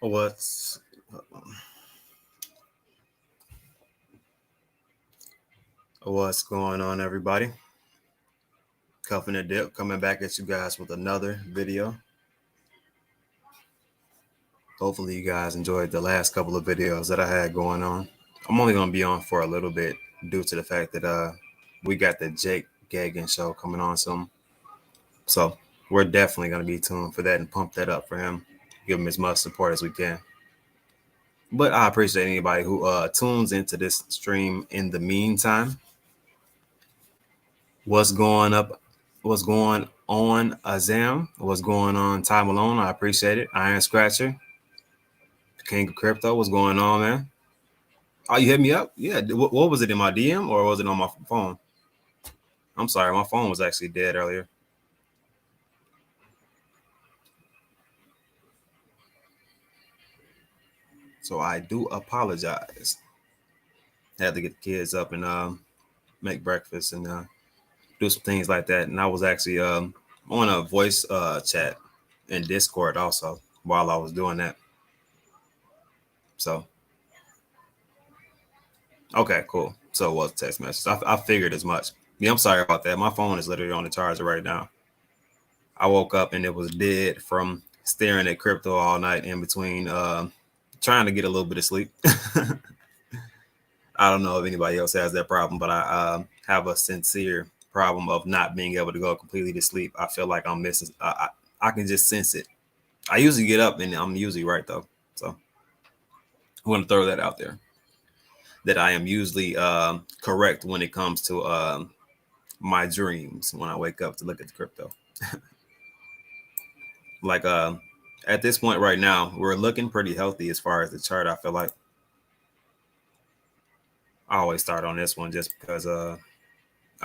What's what's going on, everybody? Cuffing a dip, coming back at you guys with another video. Hopefully, you guys enjoyed the last couple of videos that I had going on. I'm only gonna be on for a little bit due to the fact that we got the Jake Gagan show coming on soon. So we're definitely gonna be tuned for that and pump that up for him. Give him as much support as we can. But I appreciate anybody who tunes into this stream in the meantime. What's going up? What's going on, Azam? What's going on, Ty Malone? I appreciate it. Iron Scratcher, King of Crypto. What's going on, man? Oh, you hit me up? Yeah. What was it, in my DM or was it on my phone? I'm sorry, my phone was actually dead earlier. So I do apologize. Had to get the kids up and make breakfast and do some things like that. And I was actually on a voice chat in Discord also while I was doing that. So, okay, cool. So it was a text message. I figured as much. Yeah, I'm sorry about that. My phone is literally on the charger right now. I woke up and it was dead from staring at crypto all night in between trying to get a little bit of sleep. I don't know if anybody else has that problem, but I have a sincere problem of not being able to go completely to sleep. I feel like I'm missing. I can just sense it. I usually get up and I'm usually right though. So I want to throw that out there. That I am usually correct when it comes to my dreams when I wake up to look at the crypto. Like at this point right now, we're looking pretty healthy as far as the chart. I feel like I always start on this one just because I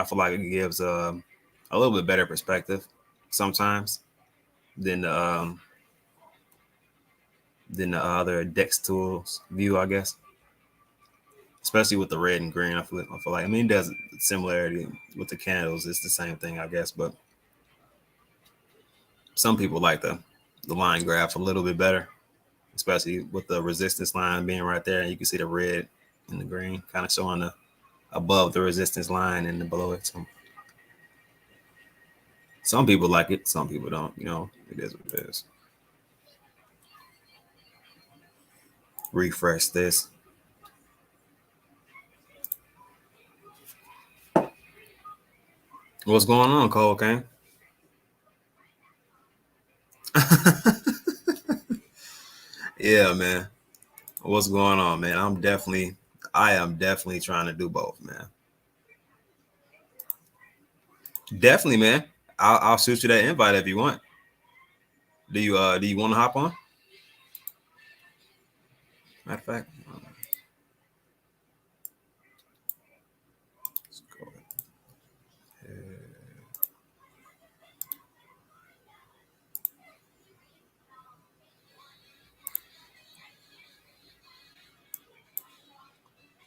feel like it gives a little bit better perspective sometimes than the other Dex tools view, I guess. Especially with the red and green, I feel like. I mean, there's similarity with the candles. It's the same thing, I guess, but some people like the line graph a little bit better, especially with the resistance line being right there, and you can see the red and the green kind of showing the above the resistance line and the below it. So some people like it, some people don't. You know, it is what it is. Refresh this. What's going on, Cole Kane? Yeah, man. What's going on, man? I am definitely trying to do both, man. Definitely, man. I'll shoot you that invite if you want. Do you want to hop on? Matter of fact, let's go ahead.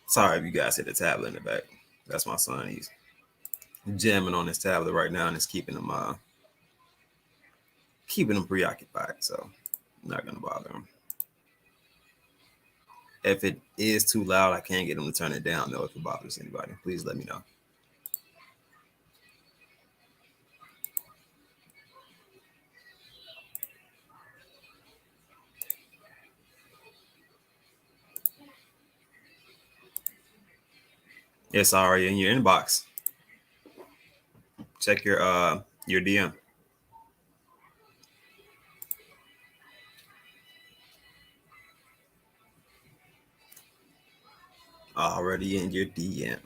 Sorry if you guys hit the tablet in the back. That's my son. He's jamming on his tablet right now, and it's keeping him preoccupied. So I'm not gonna bother him. If it is too loud, I can't get him to turn it down though. If it bothers anybody, please let me know. It's already in your inbox. Check your DM. Already in your DM.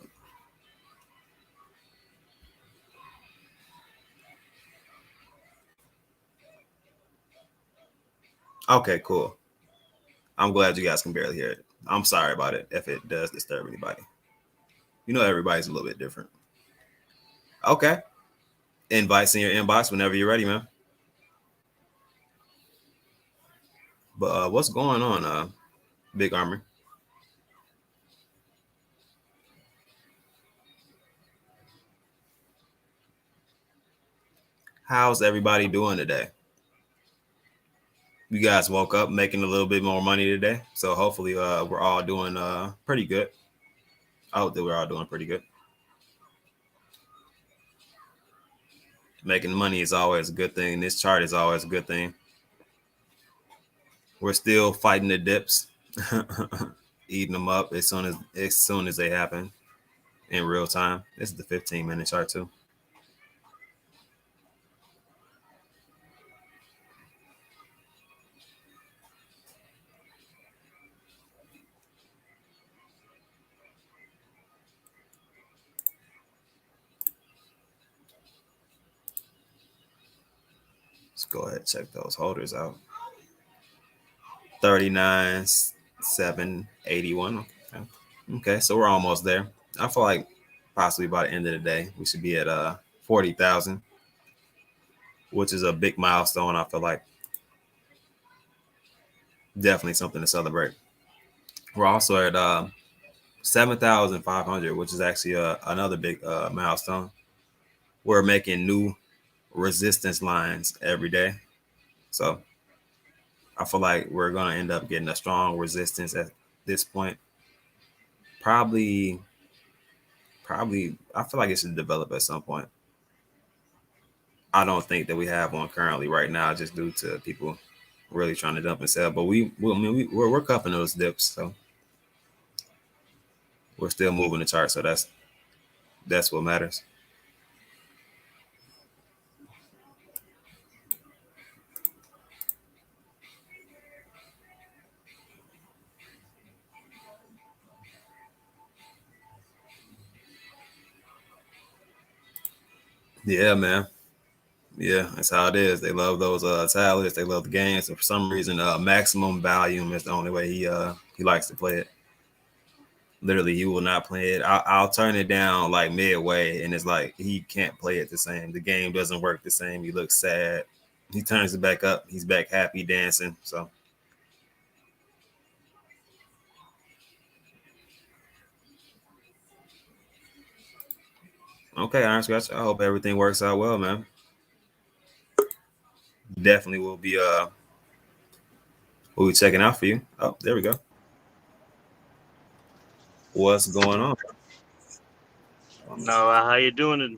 Okay, cool. I'm glad you guys can barely hear it. I'm sorry about it if it does disturb anybody. You know, everybody's a little bit different. Okay. Invites in your inbox whenever you're ready, man. But what's going on, Big Armor? How's everybody doing today? you guys woke up making a little bit more money today. So hopefully we're all doing pretty good. I hope that we're all doing pretty good. Making money is always a good thing. This chart is always a good thing. We're still fighting the dips, eating them up as soon as they happen in real time. This is the 15-minute chart too. Let's go ahead and check those holders out. 39, 7, 81. Okay. Okay, so we're almost there. I feel like possibly by the end of the day, we should be at 40,000, which is a big milestone. I feel like definitely something to celebrate. We're also at 7,500, which is actually another big milestone. We're making new resistance lines every day. So I feel like we're going to end up getting a strong resistance at this point. Probably, I feel like it should develop at some point. I don't think that we have one currently right now, just due to people really trying to dump and sell. But we're cuffing those dips, so we're still moving the chart. So that's what matters. Yeah, man. Yeah, that's how it is. They love those talents. They love the games. And for some reason, maximum volume is the only way he likes to play it. Literally, he will not play it. I'll turn it down like midway, and it's like he can't play it the same. The game doesn't work the same. He looks sad. He turns it back up. He's back happy dancing. So okay, Iron Scratch. I hope everything works out well, man. Definitely we'll be checking out for you. Oh, there we go. What's going on? No, how you doing?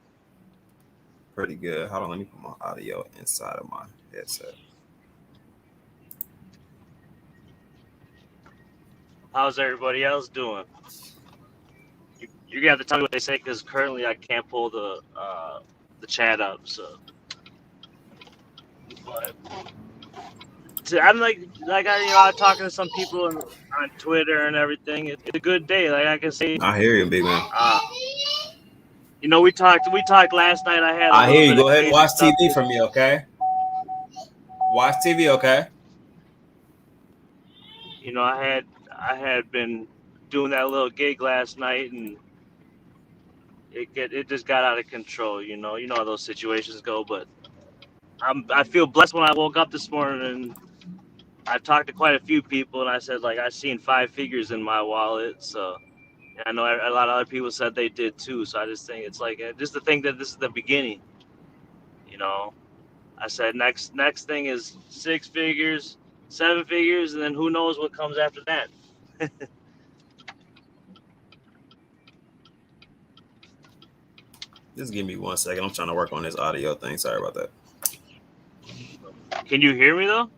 Pretty good. Hold on, let me put my audio inside of my headset. How's everybody else doing? You got to tell me what they say because currently I can't pull the chat up. So, but I'm I'm talking to some people on Twitter and everything. It's a good day. Like I can say, I hear you, big man. uh, we talked last night. I had a I little hear you. bit of Go ahead and crazy watch stuff. TV for me, okay? Watch TV, okay? I had been doing that little gig last night and it just got out of control. You know how those situations go, but I feel blessed when I woke up this morning and I've talked to quite a few people and I said like I seen 5 figures in my wallet. So I know a lot of other people said they did too. So I just think it's like just to think that this is the beginning. You know, I said next thing is 6 figures, 7 figures, and then who knows what comes after that. Just give me 1 second. I'm trying to work on this audio thing. Sorry about that. Can you hear me though?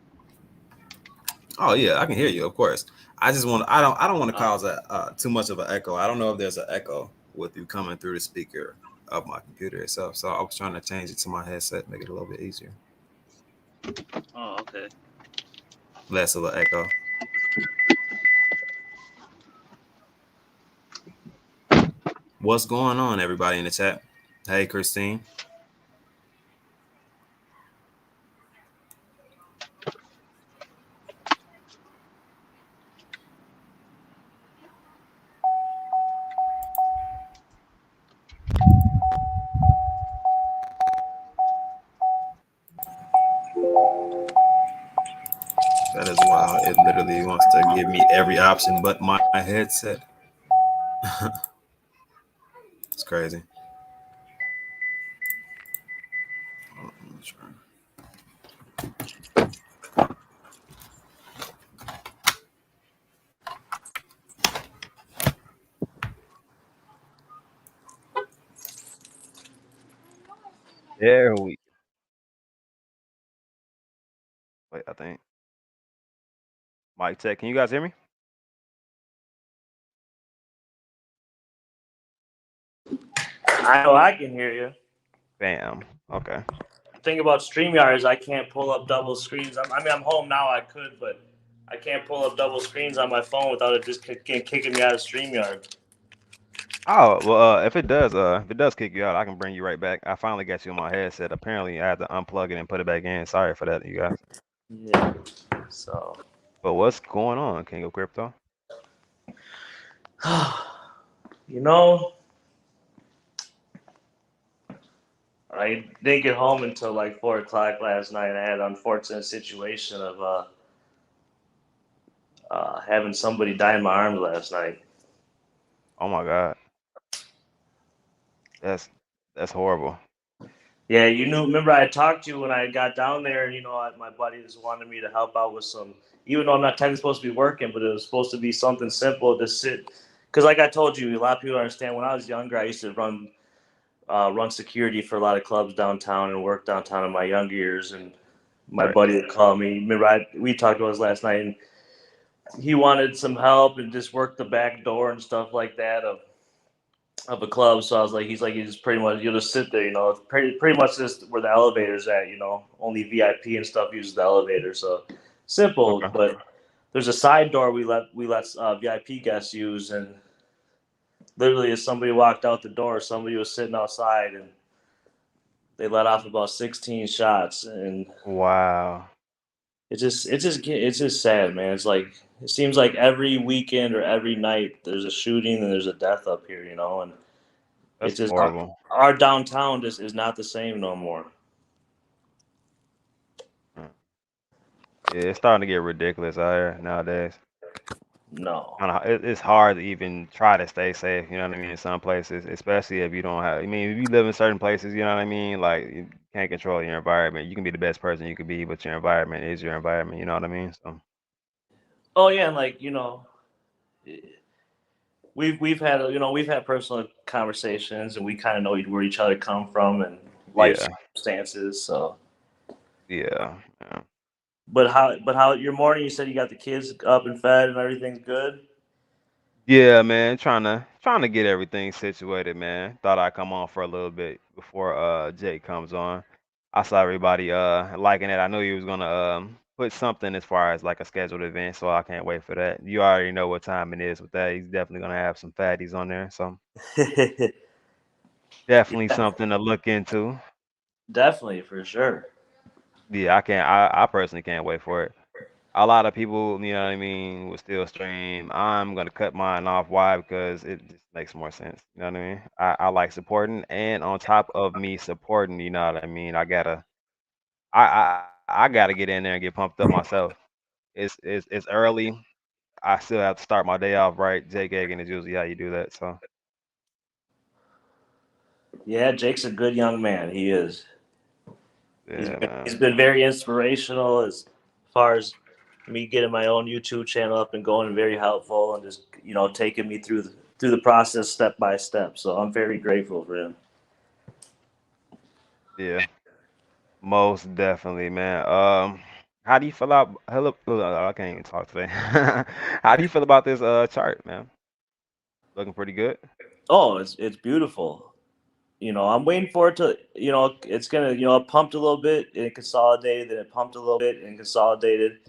Oh yeah, I can hear you, of course. I don't want to Oh, cause too much of an echo. I don't know if there's an echo with you coming through the speaker of my computer itself. So I was trying to change it to my headset, make it a little bit easier. okay. Less of an echo. What's going on, everybody in the chat? Hey, Christine. That is wild. It literally wants to give me every option but my headset. It's crazy. There we wait, I think. Mic check. Can you guys hear me? I know I can hear you. Bam. Okay. The thing about StreamYard is I can't pull up double screens. I'm home now. I could, but I can't pull up double screens on my phone without it just kicking me out of StreamYard. Oh, well, if it does kick you out, I can bring you right back. I finally got you on my headset. Apparently, I had to unplug it and put it back in. Sorry for that, you guys. Yeah. So, But what's going on, King of Crypto? you know, I didn't get home until like 4 o'clock last night. I had an unfortunate situation of having somebody die in my arms last night. Oh my God, that's that's horrible. Yeah, you knew. Remember, I talked to you when I got down there, and my buddy just wanted me to help out with some. Even though I'm not technically supposed to be working, but it was supposed to be something simple to sit. Because, like I told you, a lot of people don't understand. When I was younger, I used to run security for a lot of clubs downtown and work downtown in my younger years. And my Right. buddy would call me. Remember, we talked about this last night, and he wanted some help and just work the back door and stuff like that of a club. So I was like, he's just pretty much you'll just sit there, It's pretty much just where the elevator's at, Only VIP and stuff uses the elevator. So simple, Okay. but there's a side door we let VIP guests use, and literally as somebody walked out the door, somebody was sitting outside and they let off about 16 shots, and Wow, it's just sad, man. It's like it seems like every weekend or every night there's a shooting and there's a death up here, and that's it's just horrible. our downtown just is not the same no more. Mm. Yeah, it's starting to get ridiculous out here nowadays. No. It's hard to even try to stay safe. You know what I mean? In some places, especially if you don't have. I mean, if you live in certain places, you know what I mean. Like you can't control your environment. You can be the best person you could be, but your environment is your environment. You know what I mean? So Oh yeah, and like we've had personal conversations, and we kind of know where each other come from and life yeah, circumstances. So, yeah, yeah. but how your morning? You said you got the kids up and fed, and everything's good. Yeah, man, trying to get everything situated, man. Thought I'd come on for a little bit before Jake comes on. I saw everybody liking it. I knew he was gonna put something as far as like a scheduled event, so I can't wait for that. You already know what time it is with that. He's definitely gonna have some fatties on there, so definitely Yeah, something to look into. definitely for sure. Yeah, I personally can't wait for it. A lot of people, you know what I mean, will still stream. I'm gonna cut mine off. Why? Because it just makes more sense. You know what I mean? I like supporting, and on top of me supporting, you know what I mean. I gotta get in there and get pumped up myself. It's early. I still have to start my day off right. Jake Egan is usually how you do that. So Yeah, Jake's a good young man. He is. He's yeah, been, man. he's been very inspirational as far as me getting my own YouTube channel up and going, and very helpful, and just taking me through the process step by step. So I'm very grateful for him. Yeah, most definitely, man. How do you feel about? Hello, I can't even talk today. How do you feel about this chart, man? Looking pretty good. Oh, it's beautiful. I'm waiting for it to, it's gonna, it pumped a little bit and it consolidated, then it pumped a little bit and consolidated.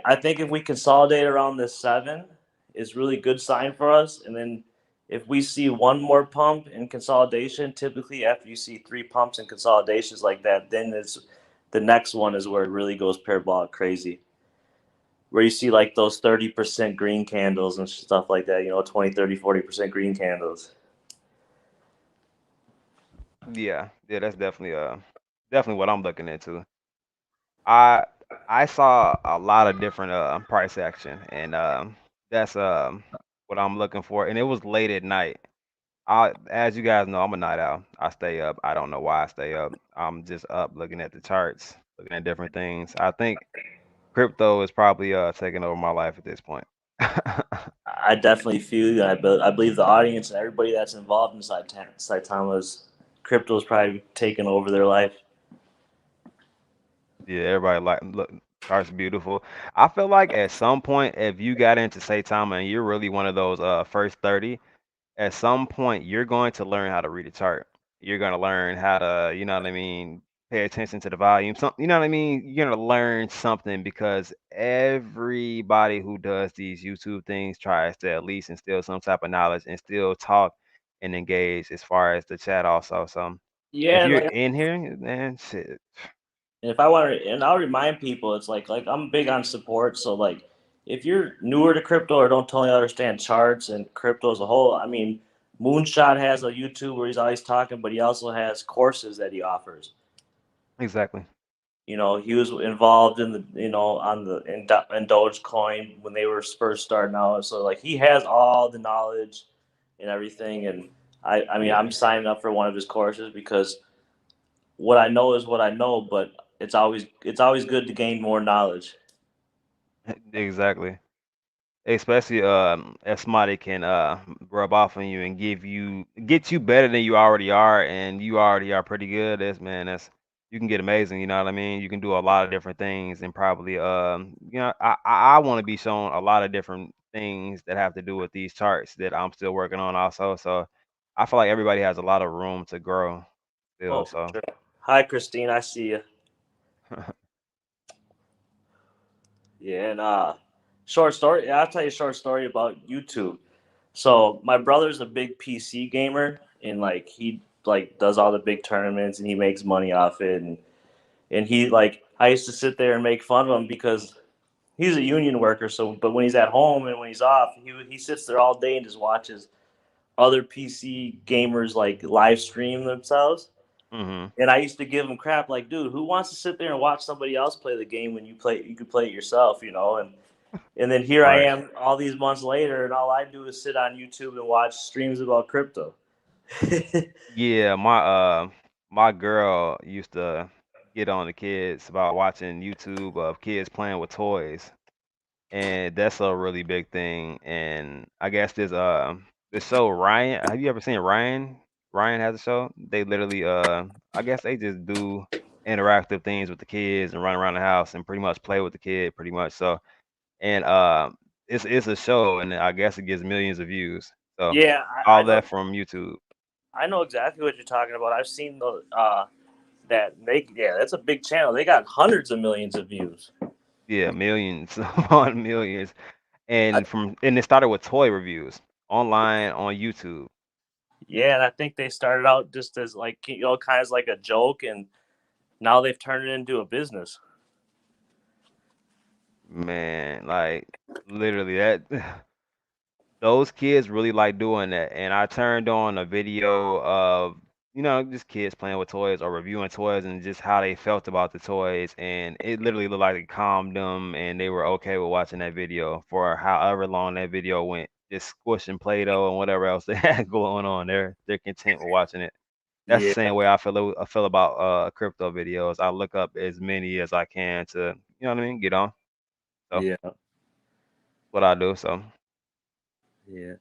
I think if we consolidate around this seven, is really good sign for us. And then if we see one more pump in consolidation, typically after you see three pumps and consolidations like that, then it's the next one is where it really goes parabolic crazy. Where you see like those 30% green candles and stuff like that, 20, 30, 40% green candles. Yeah, yeah, that's definitely what I'm looking into. I I saw a lot of different price action, and that's what I'm looking for. And it was late at night. As you guys know, I'm a night owl. I stay up. I don't know why I stay up. I'm just up looking at the charts, looking at different things. I think crypto is probably taking over my life at this point. I definitely feel you. I believe the audience and everybody that's involved in Saitama's crypto's probably taken over their life. Yeah, everybody like look chart's beautiful. I feel like at some point, if you got into Saitama and you're really one of those first 30, at some point you're going to learn how to read a chart. You're gonna learn how to, you know what I mean, pay attention to the volume. Some, you know what I mean. You're gonna learn something because everybody who does these YouTube things tries to at least instill some type of knowledge and still talk and engage as far as the chat also. So if Yeah, and you're like in here, man, shit. if I want to, and I'll remind people, it's like I'm big on support. So like, if you're newer to crypto or don't totally understand charts and crypto as a whole, I mean, Moonshot has a YouTube where he's always talking, but he also has courses that he offers. Exactly. You know, he was involved in the, on the in Dogecoin when they were first starting out. So like, he has all the knowledge and everything. And I mean, I'm signing up for one of his courses because what I know is what I know, but it's always good to gain more knowledge. Exactly. Especially if somebody can rub off on you and get you better than you already are, and you already are pretty good. That's you can get amazing. You know what I mean? You can do a lot of different things, and probably I want to be shown a lot of different things that have to do with these charts that I'm still working on also. So I feel like everybody has a lot of room to grow still. Oh, for So sure. Hi, Christine. I see you. Yeah, and short story. Yeah, I'll tell you a short story about YouTube. So my brother's a big PC gamer, and like he like does all the big tournaments, and he makes money off it, and he like I used to sit there and make fun of him because he's a union worker. So, but when he's at home and when he's off, he sits there all day and just watches other PC gamers like live stream themselves. hmm And I used to give him crap like, dude, who wants to sit there and watch somebody else play the game when you could play it yourself, you know? And then here I right. am all these months later, and all I do is sit on YouTube and watch streams about crypto. Yeah, my girl used to get on the kids about watching YouTube of kids playing with toys, and that's a really big thing. And I guess this show Ryan. Have you ever seen Ryan? Ryan has a show. They literally I guess they just do interactive things with the kids and run around the house and pretty much play with the kid pretty much. So and it's a show, and I guess it gets millions of views. So Yeah, I all know. that from YouTube. I know exactly what you're talking about. I've seen the that they yeah, that's a big channel. They got hundreds of millions of views. Yeah, millions upon millions. And it started with toy reviews online on YouTube. Yeah, and I think they started out just as like kind of like a joke, and now they've turned it into a business. Man, like literally that those kids really like doing that. And I turned on a video of, just kids playing with toys or reviewing toys and just how they felt about the toys. And it literally looked like it calmed them and they were okay with watching that video for however long that video went. Just squishing Play-Doh and whatever else they had going on. They're content with watching it. That's the Yeah, same way I feel about crypto videos. I look up as many as I can to, you know what I mean, get on. So yeah, what I do. So yeah.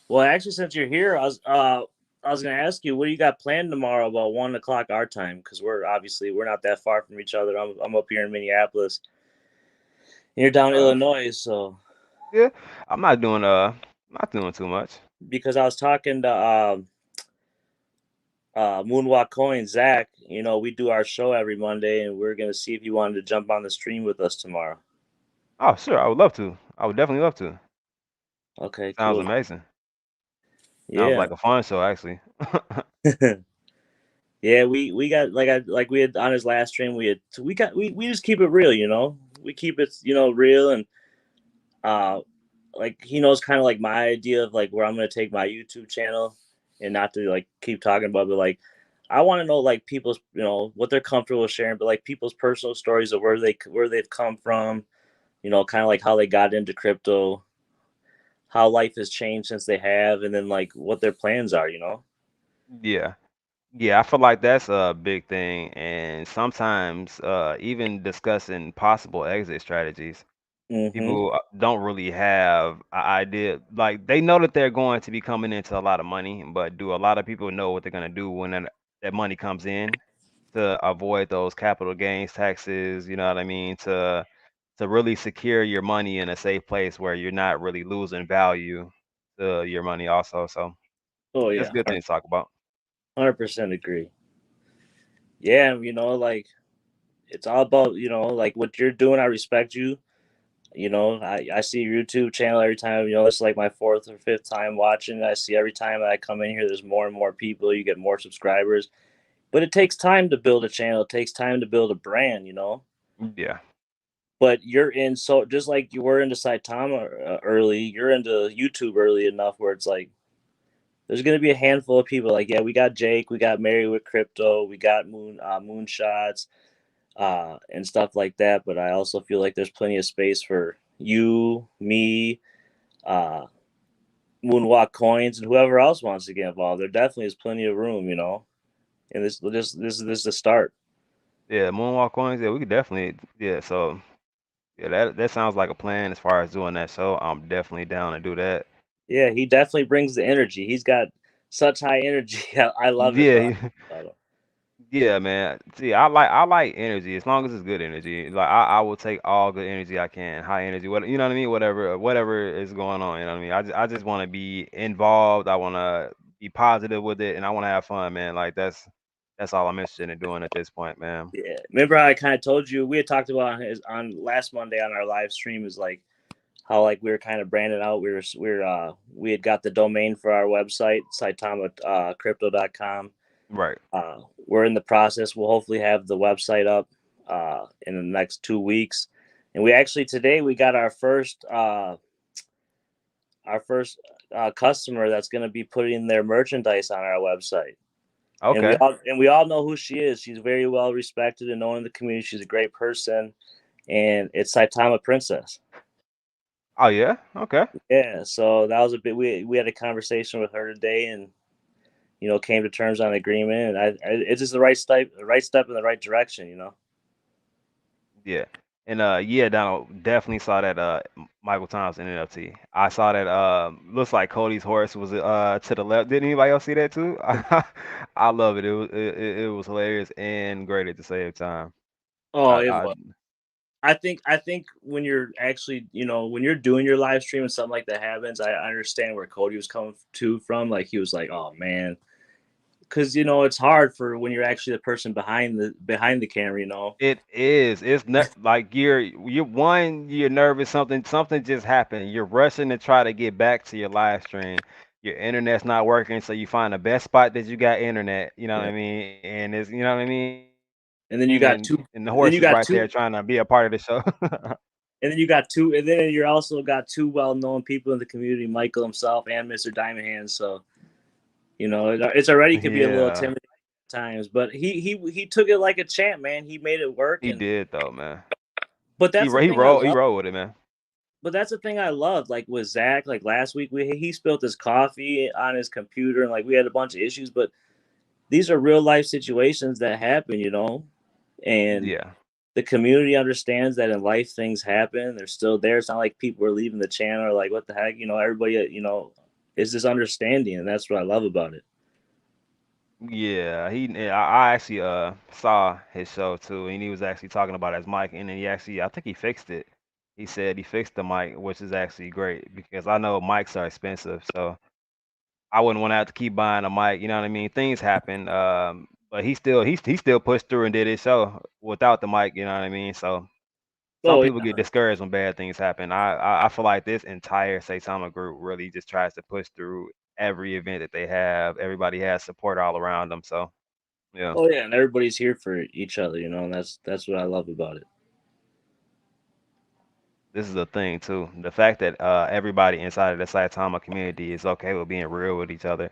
Well, actually, since you're here, I was gonna ask you, what do you got planned tomorrow about 1 o'clock our time? Because we're not that far from each other. I'm up here in Minneapolis. You're down in uh Illinois, so yeah, I'm not doing too much. because I was talking to Moonwalk Coin Zach, we do our show every Monday, and we're gonna see if he wanted to jump on the stream with us tomorrow. Oh, sure, I would love to. I would definitely love to. Okay, Sounds cool. amazing. Sounds Yeah. like a fun show, actually. Yeah, we got like we had on his last stream. We just keep it real, We keep it real, and uh like he knows kind of like my idea of like where I'm gonna take my YouTube channel, and not to like keep talking about, but like I want to know like people's what they're comfortable with sharing, but like people's personal stories of where they've come from, kind of like how they got into crypto, how life has changed since they have, and then like what their plans are. Yeah. Yeah, I feel like that's a big thing, and sometimes even discussing possible exit strategies. Mm-hmm. People don't really have an idea. Like they know that they're going to be coming into a lot of money, but do a lot of people know what they're gonna do that money comes in to avoid those capital gains taxes, you know what I mean? To really secure your money in a safe place where you're not really losing value to your money also. So Oh it's a yeah, good thing to talk about. 100% agree. Yeah, like it's all about like what you're doing. I respect you. I see your YouTube channel every time. It's like my fourth or fifth time watching. I see every time I come in here, there's more and more people. You get more subscribers, but it takes time to build a channel. It takes time to build a brand. Yeah. But you're in, so just like you were into Saitama early, you're into YouTube early enough where it's like there's gonna be a handful of people. Like, yeah, we got Jake, we got Mary with crypto, we got Moonshots, and stuff like that. But I also feel like there's plenty of space for you, me, uh, Moonwalk Coins, and whoever else wants to get involved. There definitely is plenty of room. And this is the start. Yeah, moonwalk coins. Yeah, we could definitely. Yeah, so yeah, that sounds like a plan as far as doing that. So I'm definitely down to do that. Yeah, he definitely brings the energy. He's got such high energy. I love it, bro. Yeah, yeah, man. See, I like energy as long as it's good energy. Like I will take all good energy I can, high energy, what you know what I mean, whatever is going on. You know what I mean. I just want to be involved. I want to be positive with it, and I want to have fun, man. Like that's all I'm interested in doing at this point, man. Yeah. Remember how I kind of told you we had talked about on last Monday on our live stream is like how like we were kind of branded out. We had got the domain for our website, Saitama crypto.com. Right. We're in the process. We'll hopefully have the website up in the next 2 weeks. And we actually today we got our first customer that's going to be putting their merchandise on our website. And we Okay. all know who she is. She's very well respected and known in the community. She's a great person, and it's Saitama Princess. Oh yeah. Okay. Yeah, so that was a bit. We had a conversation with her today, and came to terms on agreement. And it's just the right step in the right direction. Yeah. And yeah, Donald definitely saw that Michael Thompson NFT. I saw that looks like Cody's horse was to the left. Did anybody else see that too? I love it. It was hilarious and great at the same time. Oh, it I was. I think when you're actually, when you're doing your live stream and something like that happens, I understand where Cody was coming to from. Like he was like, "Oh man," because it's hard for when you're actually the person behind the camera. it is. It's not like you're nervous, something just happened. You're rushing to try to get back to your live stream. Your internet's not working, so you find the best spot that you got internet, you know what Yeah, I mean? And it's you know what I mean? and then you got And two, and the and then horse you is got right there two, trying to be a part of the show. and then you got two, and then you're also got two well-known people in the community, Michael himself and Mr. Diamond Hands. So it's already could be a little Yeah, intimidating at times, but he took it like a champ, man. He made it work, he and did though, man. but He that's the ro- he thing I rolled he love. rolled with it, man. But that's the thing I loved. Like with Zach, like last week, he spilled his coffee on his computer, and like we had a bunch of issues. But these are real life situations that happen, and Yeah. the community understands that in life things happen. They're still there. It's not like people are leaving the channel or like what the heck. Everybody is this understanding, and that's what I love about it. I actually saw his show too, and he was actually talking about his mic, and then I think he fixed it. He said he fixed the mic, which is actually great because I know mics are expensive, so I wouldn't want to have to keep buying a mic. You know what I mean? Things happen, but he still pushed through and did his show without the mic. You know what I mean? So some Oh people yeah, get discouraged when bad things happen. I feel like this entire Saitama group really just tries to push through every event that they have. Everybody has support all around them, so. Yeah, oh yeah, and everybody's here for each other, and that's what I love about it. this is a thing too. The fact that everybody inside of the Saitama community is okay with being real with each other.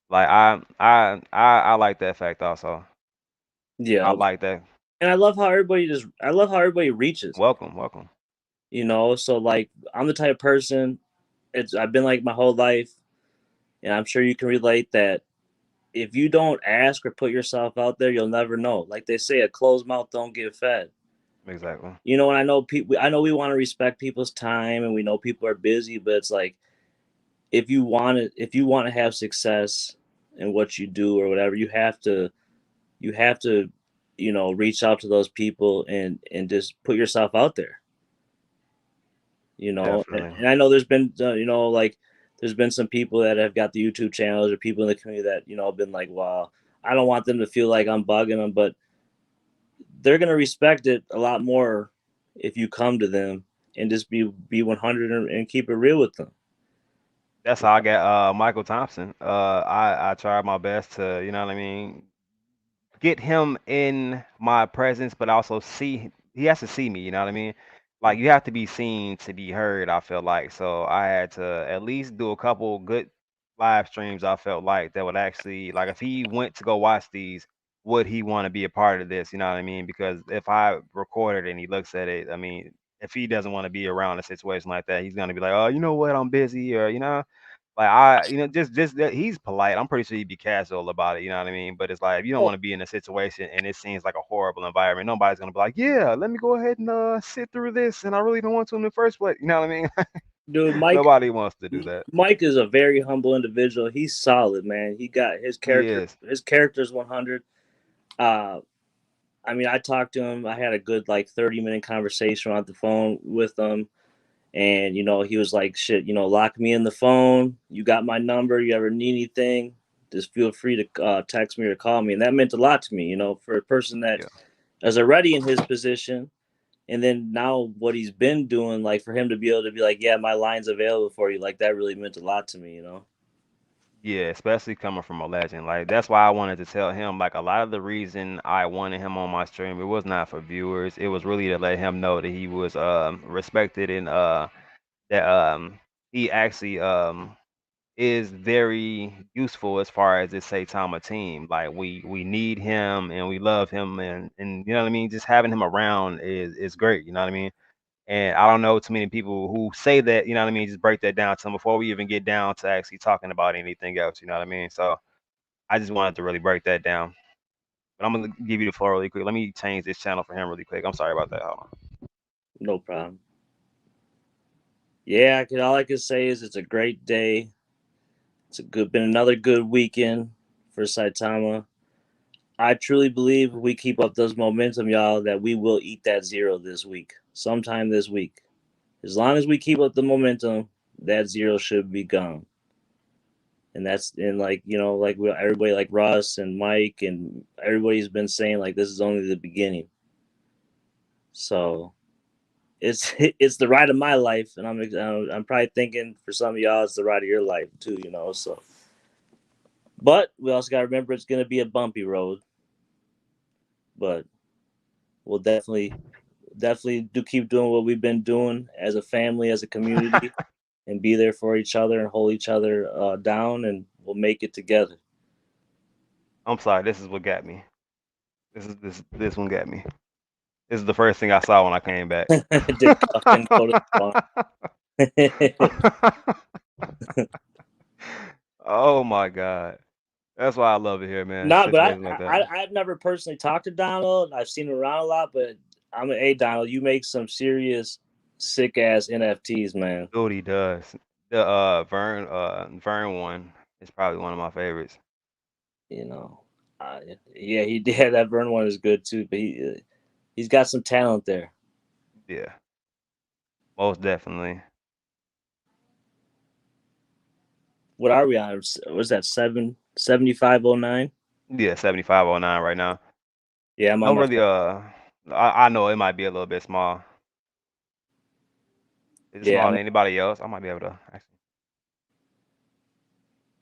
Like I like that fact also. I Yeah, like that. and I love how everybody reaches. Welcome, welcome. So like I'm the type of person. I've been like my whole life, and I'm sure you can relate that if you don't ask or put yourself out there, you'll never know. Like they say, a closed mouth don't get fed. Exactly. And I know people. I know we want to respect people's time, and we know people are busy, but it's like if you want to have success in what you do or whatever, you have to. you have to, reach out to those people and just put yourself out there. And, Definitely. and I know there's been, like there's been some people that have got the YouTube channels or people in the community that been like, wow, I don't want them to feel like I'm bugging them, but they're gonna respect it a lot more if you come to them and just be 100 and keep it real with them. That's how I got Michael Thompson. I tried my best to, you know what I mean, get him in my presence, but also he has to see me, you know what I mean? Like you have to be seen to be heard, I feel like. So I had to at least do a couple good live streams, I felt like that would actually like if he went to go watch these, would he want to be a part of this, you know what I mean? Because if I record it and he looks at it, I mean, if he doesn't want to be around a situation like that, he's gonna be like, oh, you know what, I'm busy, or like just that he's polite. I'm pretty sure he'd be casual about it. You know what I mean? But it's like if you don't Oh, want to be in a situation and it seems like a horrible environment, nobody's gonna be like, yeah, let me go ahead and sit through this, and I really don't want to in the first place. You know what I mean? dude, Mike. Nobody wants to do that. Mike is a very humble individual. He's solid, man. He got his He character. is. His character's 100. Uh, I mean, I talked to him. I had a good like 30-minute conversation on the phone with him, and he was like, "Shit, lock me in the phone. You got my number. You ever need anything, just feel free to text me or call me." And that meant a lot to me, for a person that Yeah. is already in his position. And then now what he's been doing, like for him to be able to be like, yeah, my line's available for you, like that really meant a lot to me. Yeah, especially coming from a legend. Like that's why I wanted to tell him like a lot of the reason I wanted him on my stream, it was not for viewers. It was really to let him know that he was respected and that he actually is very useful as far as this Saitama team. Like we need him and we love him and you know what I mean. Just having him around is great. You know what I mean. And I don't know too many people who say that. You know what I mean. Just break that down to them before we even get down to actually talking about anything else. You know what I mean. So I just wanted to really break that down. But I'm gonna give you the floor really quick. Let me change this channel for him really quick. I'm sorry about that. Hold on. No problem. Yeah, all I can say is it's a great day. Been another good weekend for Saitama. I truly believe if we keep up those momentum, y'all, that we will eat that zero this week, sometime this week. As long as we keep up the momentum, that zero should be gone. And that's and like like everybody like Russ and Mike and everybody's been saying like this is only the beginning. So it's it's the ride of my life, and I'm probably thinking for some of y'all it's the ride of your life too. So but we also got to remember it's going to be a bumpy road, but we'll definitely do keep doing what we've been doing as a family, as a community, and be there for each other and hold each other down, and we'll make it together. I'm sorry. This is what got me. This one got me. This is the first thing I saw when I came back. Dick Cuff and go to spawn. Oh my God. That's why I love it here, man. No, but Situations like that. I've never personally talked to Donald. I've seen him around a lot, but I'm a Donald. You make some serious sick ass NFTs, man. Dude, he does. The Vern one is probably one of my favorites. You know, yeah, he did. That Burn one is good too, but he's got some talent there. Yeah, most definitely. What are we on? Was that 7509? Yeah, 7509 right now. Yeah, I'm on Don't my really phone. I know it might be a little bit small. Is it Yeah, smaller than anybody else? I might be able to actually.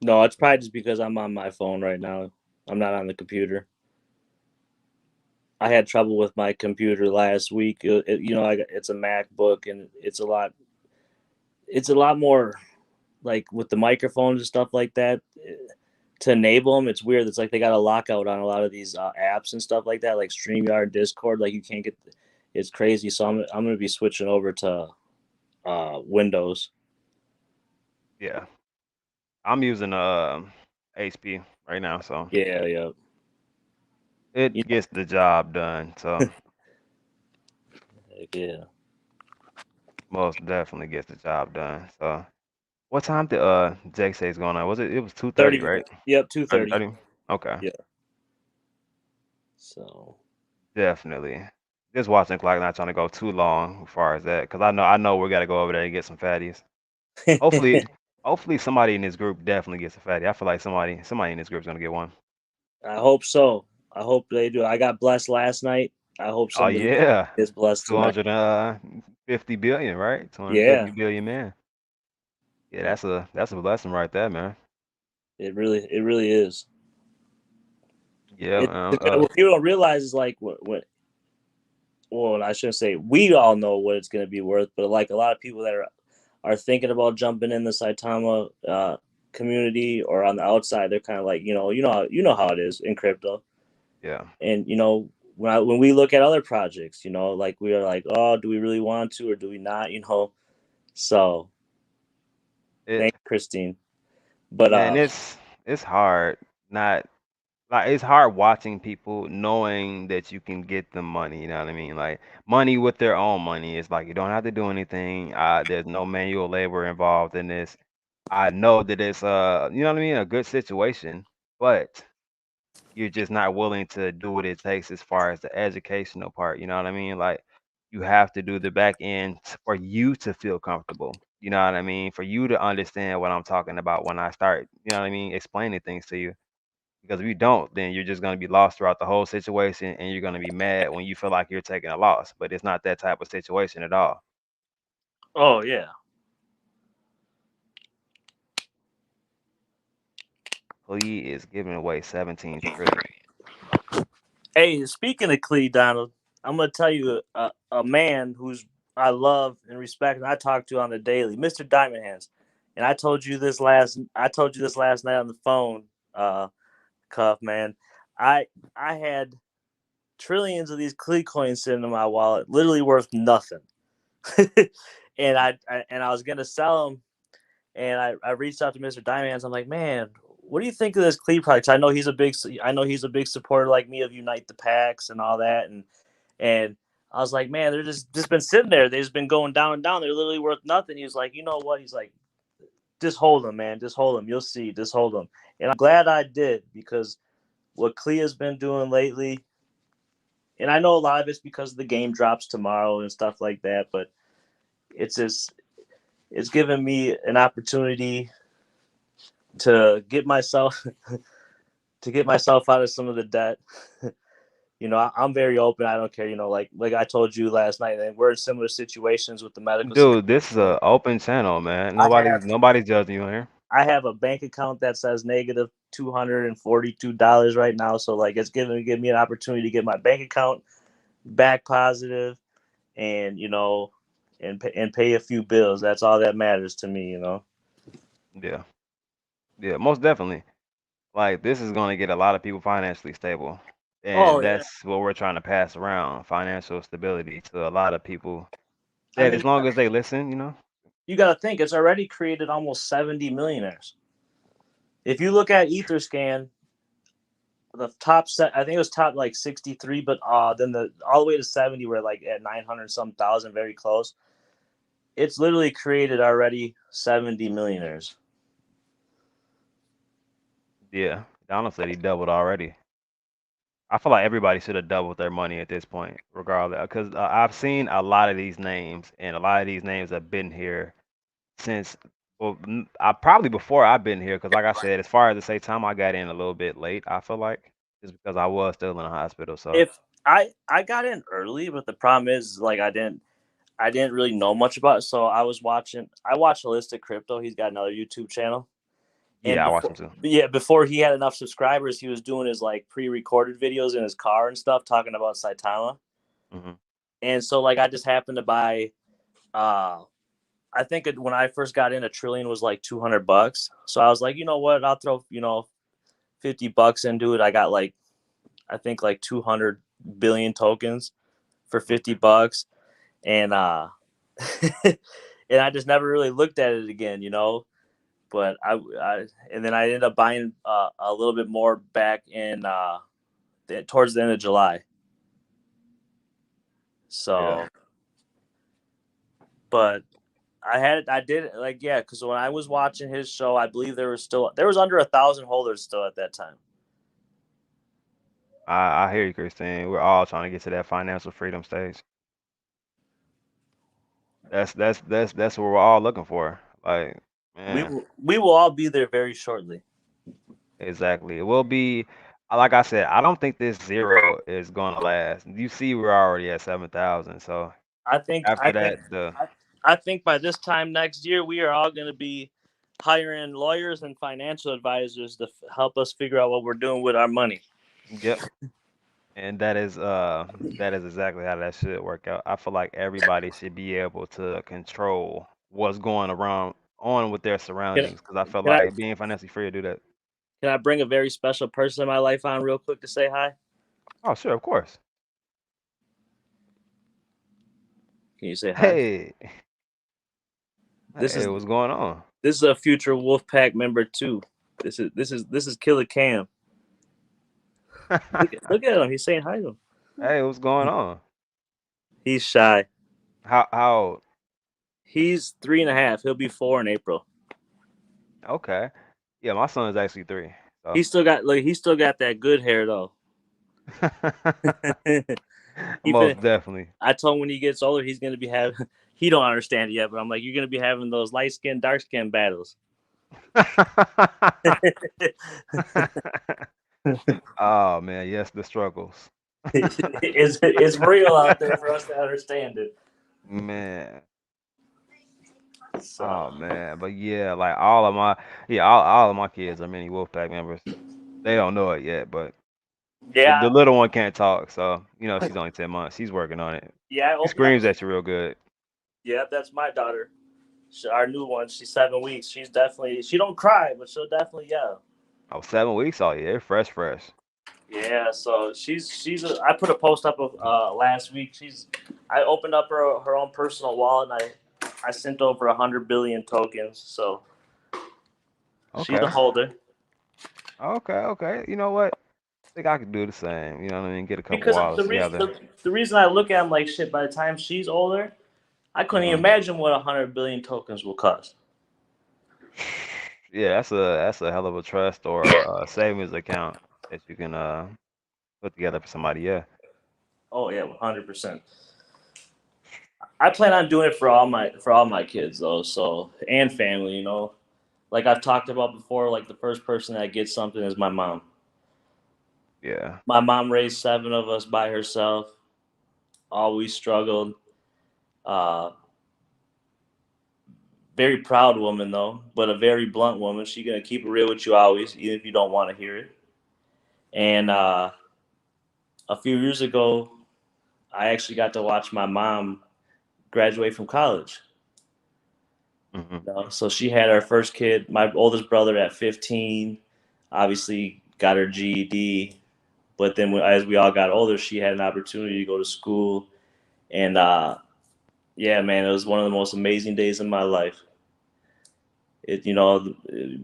no, it's probably just because I'm on my phone right now. I'm not on the computer. I had trouble with my computer last week. It's a MacBook, and it's a lot more like with the microphones and stuff like that. To enable them, it's weird. It's like they got a lockout on a lot of these apps and stuff like that, like StreamYard, Discord. Like you can't get. It's crazy. So I'm gonna be switching over to Windows. Yeah. I'm using HP right now, so Yeah, yeah. it You gets the job done. So know, yeah. most definitely gets the job done. So what time did Jake say is going on? Was it was 2:30, 30. right? Yep, 30, 2:30. 30? Okay. Yeah. So Definitely. Just watching the clock, not trying to go too long as far as that, because I know we got to go over there and get some fatties. Hopefully, hopefully somebody in this group definitely gets a fatty. I feel like somebody in this group is gonna get one. I hope so. I hope they do. I got blessed last night. I hope Oh somebody yeah, gets blessed tonight. 250 billion, right? 250 Yeah, billion, man. Yeah, that's a blessing right there, man. it really is. Yeah, It, man. what people don't realize is like what well, I shouldn't say we all know what it's going to be worth, but like a lot of people that are thinking about jumping in the Saitama community or on the outside, they're kind of like how it is in crypto, Yeah. and when we look at other projects, like we are like, oh, do we really want to or do we not, So It thanks, Christine. But man, it's hard not like it's hard watching people knowing that you can get them money, you know what I mean? Like money with their own money. It's like you don't have to do anything. There's no manual labor involved in this. I know that it's you know what I mean, a good situation, but you're just not willing to do what it takes as far as the educational part, you know what I mean? Like you have to do the back end for you to feel comfortable. You know what I mean? For you to understand what I'm talking about when I start, you know what I mean, explaining things to you. Because if you don't, then you're just going to be lost throughout the whole situation and you're going to be mad when you feel like you're taking a loss. But it's not that type of situation at all. oh yeah. He is giving away 17 trillion. Hey, speaking of Clee Donald, I'm gonna tell you a man who's I love and respect, and I talk to on the daily, Mr. Diamond Hands. And I told you this last night on the phone, Cuff man. I I had trillions of these Clee coins sitting in my wallet, literally worth nothing. And I was gonna sell them, and I reached out to Mr. Diamond Hands. I'm like, man, what do you think of this Clee product? I know he's a big supporter like me of Unite the Packs and all that, and I was like, man, they're just been sitting there. They've just been going down and down. They're literally worth nothing. He was like, you know what? He's like, just hold them, man. Just hold them. You'll see. Just hold them. And I'm glad I did, because what Clea's been doing lately, and I know a lot of it's because the game drops tomorrow and stuff like that, but it's just it's given me an opportunity to get myself out of some of the debt. I'm very open. I don't care. Like I told you last night, and we're in similar situations with the medical Dude, this is situation. a open channel, man. I Nobody's judging you here. have a bank account that says negative $242 right now. So like it's give me an opportunity to get my bank account back positive, and and pay a few bills. That's all that matters to me. Yeah. Yeah, most definitely. Like this is going to get a lot of people financially stable. Oh And yeah. that's what we're trying to pass around, financial stability to a lot of people I that mean, as long as they listen, you know. you got to think it's already created almost 70 millionaires. If you look at Etherscan, the top set, I think it was top like 63, but then the all the way to 70 were like at 900 some thousand, very close. It's literally created already 70 millionaires. Yeah. Donald said he doubled already. I feel like everybody should have doubled their money at this point, regardless, because I've seen a lot of these names, and a lot of these names have been here since, well, I probably before I've been here, because like I said, as far as to say time, I got in a little bit late. I feel like just because I was still in the hospital. So If I got in early, but the problem is like I didn't really know much about it, so I watched Holistic Crypto. He's got another YouTube channel. And yeah, I watched them too. before he had enough subscribers, he was doing his like pre-recorded videos in his car and stuff, talking about Saitama. Hmm. And so like I just happened to buy. I think when I first got in, a trillion was like $200. So I was like, you know what? I'll throw $50 into it. I got like I think like 200 billion tokens for $50, and and I just never really looked at it again. But and then I ended up buying a little bit more back in towards the end of July. Yeah, So, but I did it like, yeah, because when I was watching his show, I believe there was under 1,000 holders still at that time. I hear you, Christine. We're all trying to get to that financial freedom stage. That's what we're all looking for. Like, man, We will all be there very shortly. exactly. It will be, like I said, I don't think this zero is gonna last. You see, we're already at 7,000. So I think I after think that, the I, I think by this time next year we are all going to be hiring lawyers and financial advisors to help us figure out what we're doing with our money. yep. And that is exactly how that should work out. I feel like everybody should be able to control what's going around on with their Can, surroundings because I feel can I like being financially free to do that. can I bring a very special person in my life on real quick to say hi? Oh, sure, of course. Can you say hi? Hey, This hey, is what's going on? this is a future Wolfpack member too. This is Killer Cam. Look at him. He's saying hi to him. Hey, what's going on? He's shy. How old? He's 3.5. He'll be 4 in April. Okay. Yeah, my son is actually 3. So He still got that good hair though. he fin- most definitely. I told him when he gets older, he's gonna be having. He don't understand it yet, but I'm like, you're gonna be having those light skin, dark skin battles. Oh man, yes, the struggles. It's real out there for us to understand it. Man. So Oh man, but yeah, like all of my kids are mini Wolfpack members. They don't know it yet, but the yeah, little one can't talk, so she's only 10 months. She's working on it. yeah. I She opened up. screams at you real good. Yeah, that's my daughter. Our new one. She's 7 weeks. She don't cry, but she'll definitely yell. Oh, 7 weeks? Oh yeah, fresh, fresh. Yeah, so I put a post up of last week. I opened up her own personal wallet and I sent over 100 billion tokens. So she's a Okay, holder. okay. You know what? I think I could do the same. You know what I mean? Get a couple Because wallets together. the reason I look at them like shit, by the time she's older, I couldn't even Hmm. imagine what 100 billion tokens will cost. Yeah, that's a hell of a trust or a savings account that you can put together for somebody. Yeah. Oh yeah, 100%. I plan on doing it for all my kids though, so and family. Like I've talked about before, like the first person that gets something is my mom. Yeah. My mom raised 7 of us by herself. Always struggled. Uh, Very proud woman though, but a very blunt woman. She gonna keep it real with you always, even if you don't want to hear it. And a few years ago, I actually got to watch my mom graduate from college. Hmm. So she had her first kid. My oldest brother at 15, obviously got her GED. But then as we all got older, she had an opportunity to go to school. And yeah, man, it was one of the most amazing days of my life.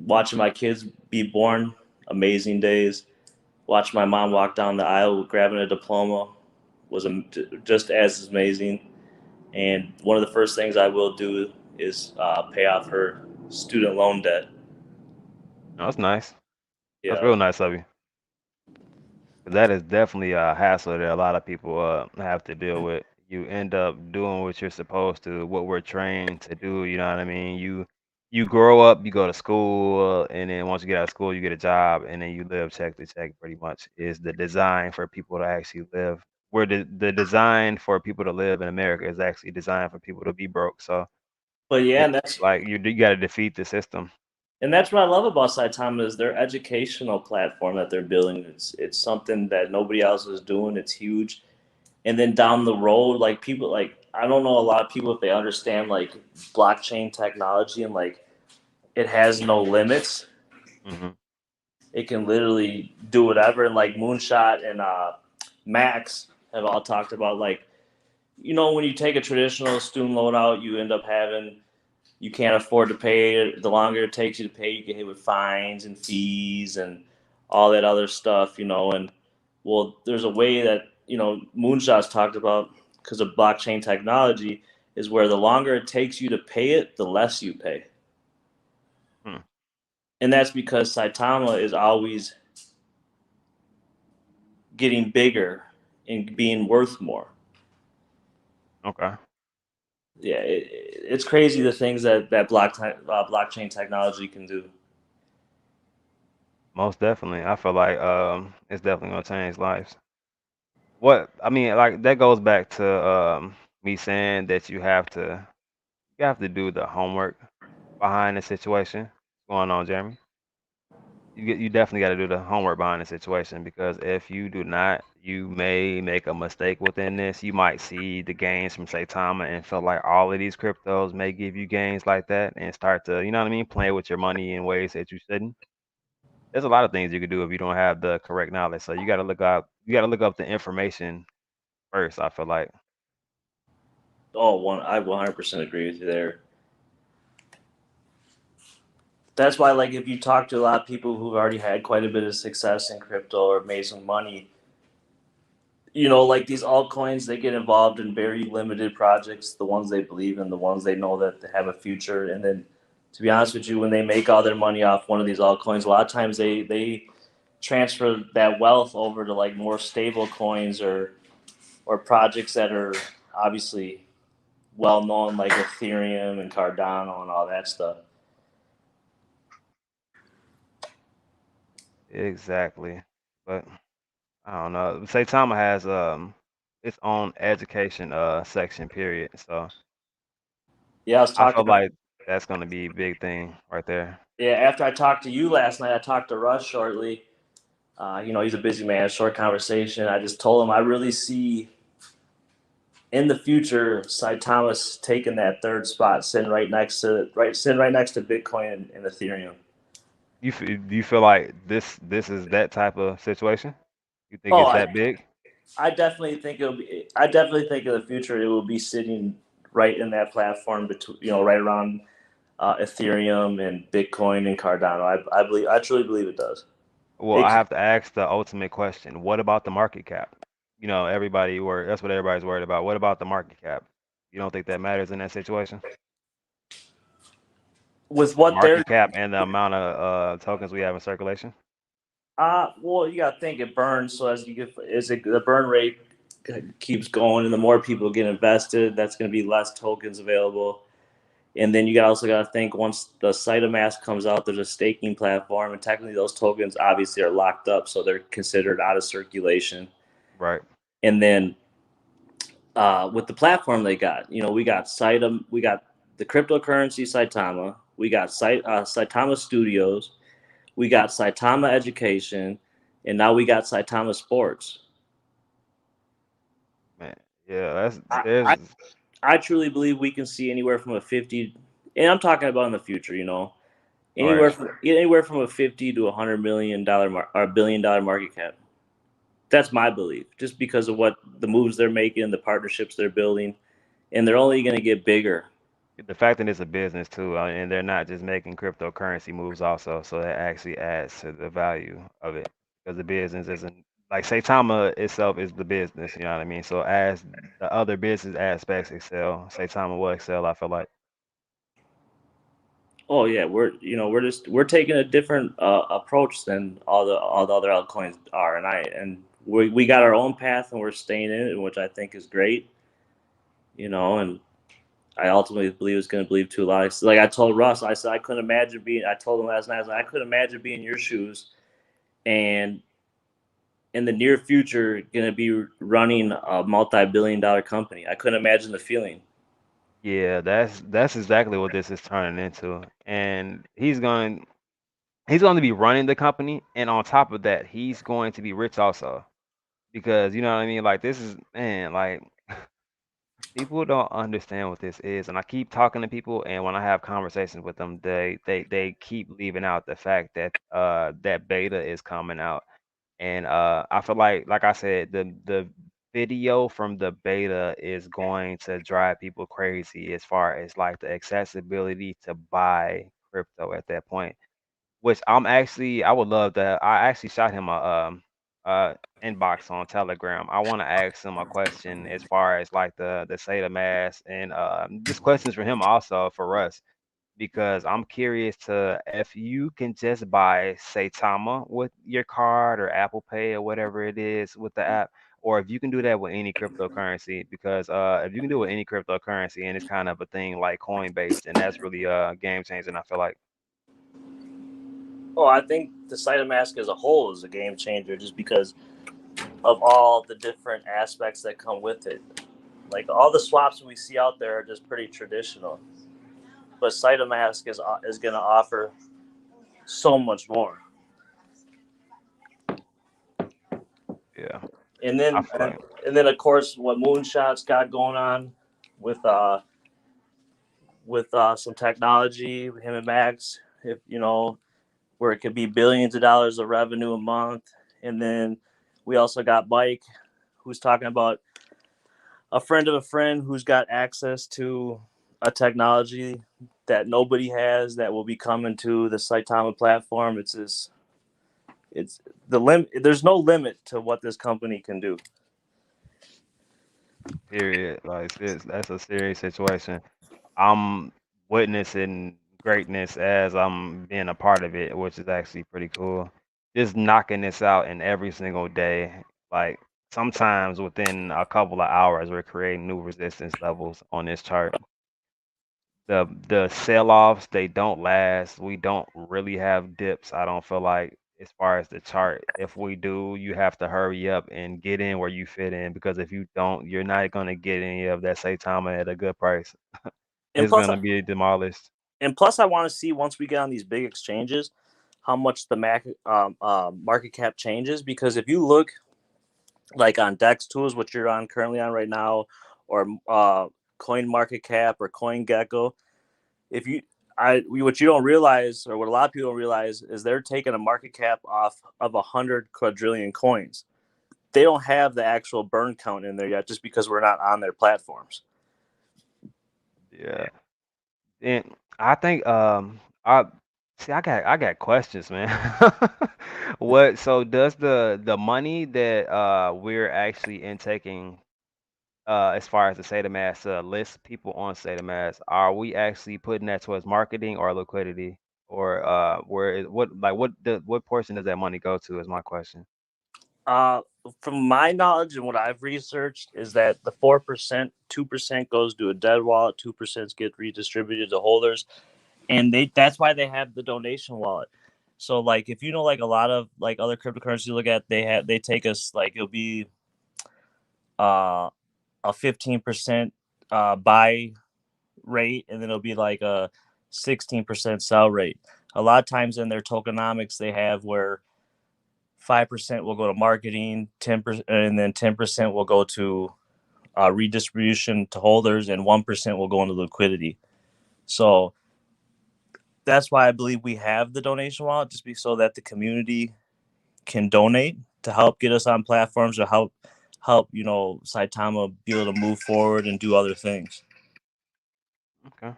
Watching my kids be born, amazing days. Watching my mom walk down the aisle grabbing a diploma was just as amazing. And one of the first things I will do is pay off her student loan debt. That's nice. That's Yeah, real nice of you. That is definitely a hassle that a lot of people have to deal with. You end up doing what you're supposed to, what we're trained to do. You know what I mean? You grow up, you go to school, and then once you get out of school, you get a job, and then you live check to check. Pretty much is the design for people to actually live. Where the design for people to live in America is actually designed for people to be broke. So but yeah, it's like you got to defeat the system. that's what I love about Saitama is their educational platform that they're building. It's something that nobody else is doing. It's huge. And then down the road, like people like I don't know a lot of people if they understand like blockchain technology and like it has no limits. Hmm. It can literally do whatever. And like Moonshot and Max have all talked about like when you take a traditional student loan out, you end up having you can't afford to pay it. The longer it takes you to pay, you get hit with fines and fees and all that other stuff. And well, there's a way that Moonshots talked about because of blockchain technology is where the longer it takes you to pay it, the less you pay, Hmm. and that's because Saitama is always getting bigger and being worth more. Okay. Yeah, it's crazy the things that blockchain technology can do. Most definitely. I feel like it's definitely gonna change lives. What I mean, like that goes back to me saying that you have to do the homework behind the situation. What's going on, Jeremy? You definitely got to do the homework behind the situation because if you do not, you may make a mistake within this. You might see the gains from Saitama and feel like all of these cryptos may give you gains like that and start to, you know what I mean, play with your money in ways that you shouldn't. There's a lot of things you could do if you don't have the correct knowledge. So you got to look up the information first, I feel like. I 100% agree with you there. That's why, like, if you talk to a lot of people who've already had quite a bit of success in crypto or made some money, like these altcoins, they get involved in very limited projects, the ones they believe in, the ones they know that they have a future. And then, to be honest with you, when they make all their money off one of these altcoins, a lot of times they transfer that wealth over to like more stable coins or projects that are obviously well known, like Ethereum and Cardano and all that stuff. Exactly. But I don't know. Saitama has its own education section period. So Yeah, I was I feel talking. like that's gonna be a big thing right there. Yeah, after I talked to you last night, I talked to Russ shortly. He's a busy man. Short conversation. I just told him I really see in the future Saitama's taking that third spot, sitting right next to Bitcoin and Ethereum. Do you feel like this is that type of situation? You think Oh, it's that big? I definitely think it'll be. I definitely think in the future it will be sitting right in that platform between right around Ethereum and Bitcoin and Cardano. I truly believe it does. Well, I It have to ask the ultimate question. What about the market cap? That's what everybody's worried about. What about the market cap? You don't think that matters in that situation? with The what they're market cap and the amount of tokens we have in circulation? well, you got to think it burns. So the burn rate keeps going, and the more people get invested, that's going to be less tokens available. And then you also got to think once the Saitama comes out, there's a staking platform, and technically those tokens obviously are locked up, so they're considered out of circulation. Right. And then with the platform they got, we got Saitama, we got the cryptocurrency Saitama, we got Saitama Studios, we got Saitama Education, and now we got Saitama Sports. Man. Yeah, that's I, there's I, I truly believe we can see anywhere from a 50, and I'm talking about in the future, right. anywhere from a 50 to $100 million or $1 billion market cap. That's my belief, just because of what the moves they're making, the partnerships they're building, and they're only going to get bigger. The fact that it's a business too, and they're not just making cryptocurrency moves also, so that actually adds to the value of it because the business isn't like Saitama itself is the business, you know what I mean? So as the other business aspects excel, Saitama will excel, I feel like. Oh yeah, we're taking a different approach than all the other altcoins are, and we got our own path and we're staying in it, which I think is great. And I ultimately believe it's going to believe too loud. Like I told Russ, I said I couldn't imagine being. I told him last night, I couldn't imagine being in your shoes, and in the near future, going to be running a multi-billion-dollar company. I couldn't imagine the feeling. Yeah, that's exactly what this is turning into. And he's going to be running the company, and on top of that, he's going to be rich also. Because you know what I mean? Like this is man, like people don't understand what this is, and I keep talking to people, and when I have conversations with them, they keep leaving out the fact that that beta is coming out, and I feel like I said, the video from the beta is going to drive people crazy as far as like the accessibility to buy crypto at that point. Which I would love to. I actually shot him a inbox on Telegram. I want to ask him a question as far as like the state of mass and just questions for him also for us because I'm curious to if you can just buy Saitama with your card or Apple Pay or whatever it is with the app, or if you can do that with any cryptocurrency. Because if you can do it with any cryptocurrency and it's kind of a thing like Coinbase, and that's really game changing. I feel like. Well, I think the Cytomask as a whole is a game changer just because of all the different aspects that come with it. Like all the swaps we see out there are just pretty traditional, but Cytomask is going to offer so much more. Yeah, And I then feel like. and then of course what Moonshot's got going on with some technology, him and Max, if you know, where it could be billions of dollars of revenue a month. And then we also got Mike, who's talking about a friend of a friend who's got access to a technology that nobody has that will be coming to the Saitama platform. It's the limit. There's no limit to what this company can do. Period. Like that's a serious situation. I'm witnessing greatness as I'm being a part of it, which is actually pretty cool. Just knocking this out in every single day. Like sometimes within a couple of hours, we're creating new resistance levels on this chart. The sell-offs, they don't last. We don't really have dips, I don't feel like, as far as the chart. If we do, you have to hurry up and get in where you fit in, because if you don't, you're not gonna get any of that Saitama at a good price. And It's plus, gonna be demolished. I want to see once we get on these big exchanges, how much the market cap changes. Because if you look like on Dex Tools, which you're on currently on right now, or Coin Market Cap or Coin Gecko, if you what you don't realize, or what a lot of people don't realize, is they're taking a market cap off of 100 quadrillion coins. They don't have the actual burn count in there yet, just because we're not on their platforms. Yeah. And I think I see I got questions, man. What so does the money that we're actually intaking as far as the Satamaz list people on Satamaz, are we actually putting that towards marketing or liquidity? Or where is what portion does that money go to is my question. Uh, from my knowledge and what I've researched, is that the 4%, 2% goes to a dead wallet, 2% get redistributed to holders, and that's why they have the donation wallet. So like if you know, like a lot of like other cryptocurrencies you look at, they take us like it'll be uh a 15% buy rate, and then it'll be like a 16% sell rate. A lot of times in their tokenomics they have where 5% will go to marketing, 10%, and then 10% will go to redistribution to holders, and 1% will go into liquidity. So that's why I believe we have the donation wallet, just be so that the community can donate to help get us on platforms, or help Saitama be able to move forward and do other things. Okay,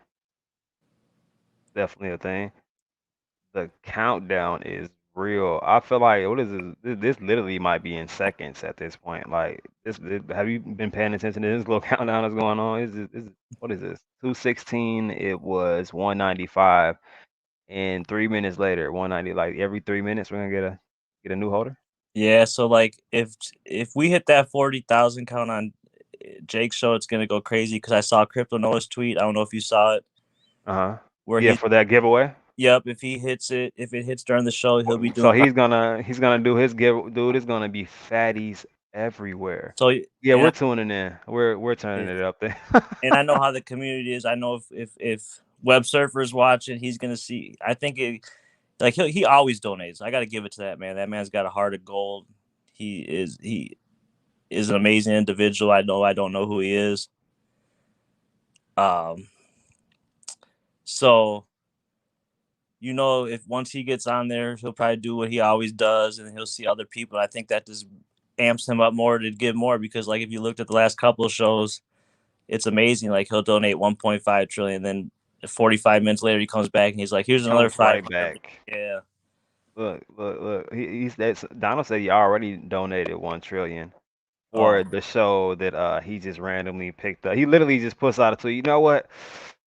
definitely a thing. The countdown is real. I feel like what is this? This literally might be in seconds at this point. Like have you been paying attention to this little countdown that's going on? What is this? 216. It was 195, and 3 minutes later, 190. Like every 3 minutes, we're gonna get a new holder. Yeah, so like if we hit that 40,000 count on Jake's show, it's gonna go crazy, because I saw Crypto Noah's tweet. I don't know if you saw it, Uh-huh. where Yeah, he for that giveaway. yep, if he hits it, if it hits during the show, he'll be So doing he's gonna do his give, dude. It's gonna be fatties everywhere. so. Yeah, And we're tuning in. We're turning it up there. and I know how the community is. I know if Web Surfer's watching, he's gonna see. I think like he always donates. I got to give it to that man. That man's got a heart of gold. He is an amazing individual. I don't know who he is. Um. So if once he gets on there, he'll probably do what he always does, and he'll see other people. I think that just amps him up more to give more, because like if you looked at the last couple of shows, it's amazing. Like he'll donate 1.5 trillion, then 45 minutes later he comes back and he's like, "Here's another Jumps right 500." back. Yeah. Look. He's that's Donald said he already donated 1 trillion Oh, for the show that he just randomly picked up. He literally just puts out a tweet. You know what?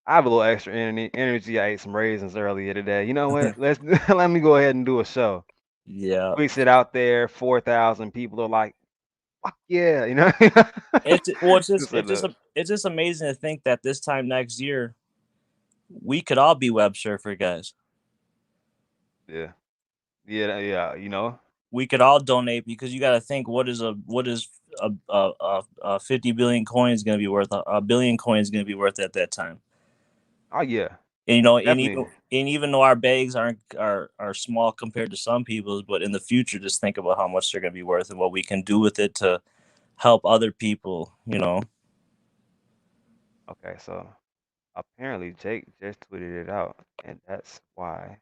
I have a little extra energy. I ate some raisins earlier today. You know what? Let's let me go ahead and do a show. Yeah. We sit out there, 4,000 people are like, fuck yeah, you know. Just like, look, It's just amazing to think that this time next year we could all be web surfer guys. yeah, yeah. You know, We could all donate because you got to think what is a 50 billion coins going to be worth, a billion coins going to be worth at that time. oh yeah, And, you know, definitely. and even though our bags are small compared to some people's, but in the future, just think about how much they're going to be worth and what we can do with it to help other people. You know. Okay, so apparently Jake just tweeted it out, and that's why.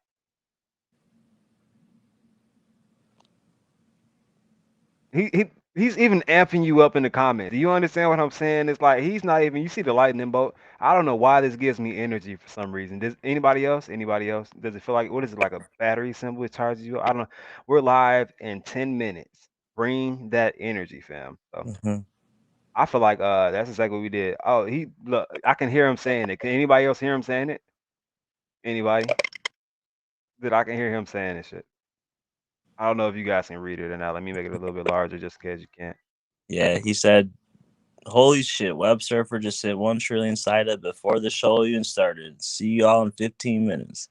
He's even amping you up in the comments. Do you understand what I'm saying? It's like he's not even. You see the lightning bolt. I don't know why this gives me energy for some reason. Does anybody else? Anybody else? Does it feel like what is it like a battery symbol? It charges you. I don't know. We're live in 10 minutes. Bring that energy, fam. So Mhm. I feel like that's exactly what we did. Oh, he look. I can hear him saying it. Can anybody else hear him saying it? Anybody? That I can hear him saying this shit. I don't know if you guys can read it or not. Let me make it a little bit larger just in case you can't. Yeah, he said, "Holy shit, Web Surfer just hit 1 trillion sided before the show even started. See y'all in 15 minutes."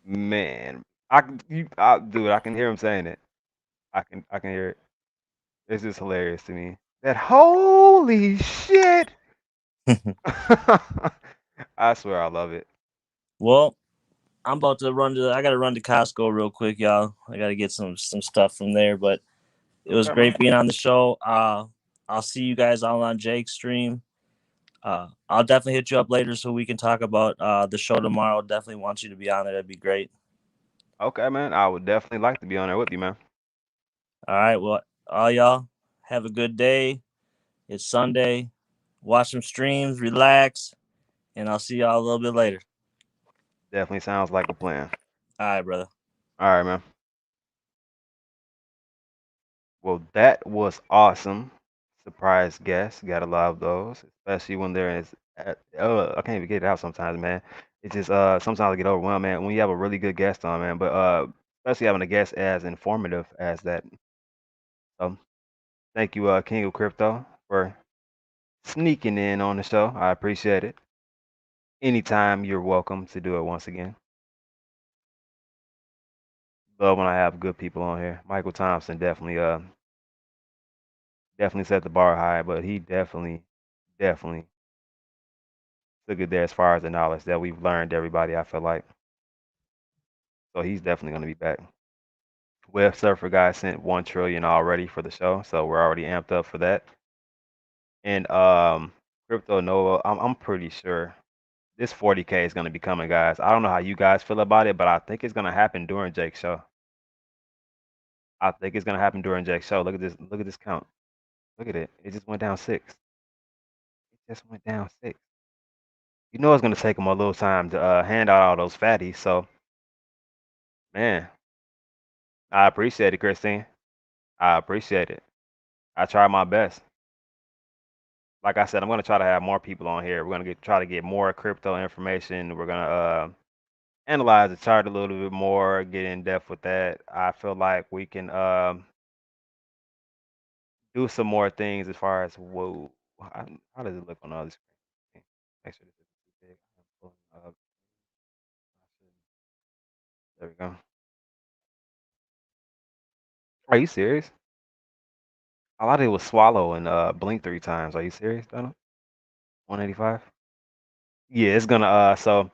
Man, dude, I can hear him saying it. I can hear it. It's just hilarious to me. That holy shit. I swear I love it. Well, I'm about to run to. I got to run to Costco real quick, y'all. I got to get some stuff from there. But it was Okay, man. great being on the show. I'll see you guys all on Jake's stream. I'll definitely hit you up later so we can talk about the show tomorrow. Definitely want you to be on there. That'd be great. Okay, man. I would definitely like to be on there with you, man. All right. Well, all y'all have a good day. It's Sunday. Watch some streams, relax, and I'll see y'all a little bit later. Definitely sounds like a plan. All right, brother. All right, man. Well, that was awesome. Surprise guests. Gotta love those, especially when they're in. I can't even get it out sometimes, man. It's just sometimes I get overwhelmed, man. When you have a really good guest on, man, but especially having a guest as informative as that. So thank you, King of Crypto, for sneaking in on the show. I appreciate it. Anytime you're welcome to do it once again. Love when I have good people on here. Michael Thompson definitely set the bar high, but he definitely took it there as far as the knowledge that we've learned, everybody, I feel like. So he's definitely going to be back. Web Surfer guy sent 1 trillion already for the show, so we're already amped up for that. And Crypto Nova, I'm pretty sure this 40K is going to be coming, guys. I don't know how you guys feel about it, but I think it's going to happen during Jake's show. I think it's going to happen during Jake's show. Look at this. Look at this count. Look at it. It just went down 6. It just went down 6. You know it's going to take them a little time to hand out all those fatties. So, man, I appreciate it, Christine. I appreciate it. I try my best. Like I said, I'm gonna try to have more people on here. We're gonna try to get more crypto information. We're gonna analyze the chart a little bit more, get in depth with that. I feel like we can do some more things as far as whoa, how does it look on the other screen? Make sure this isn't too big. I'm pulling up. There we go. Are you serious? All I did was swallow and blink 3 times. Are you serious, Donald? 185? Yeah, it's gonna so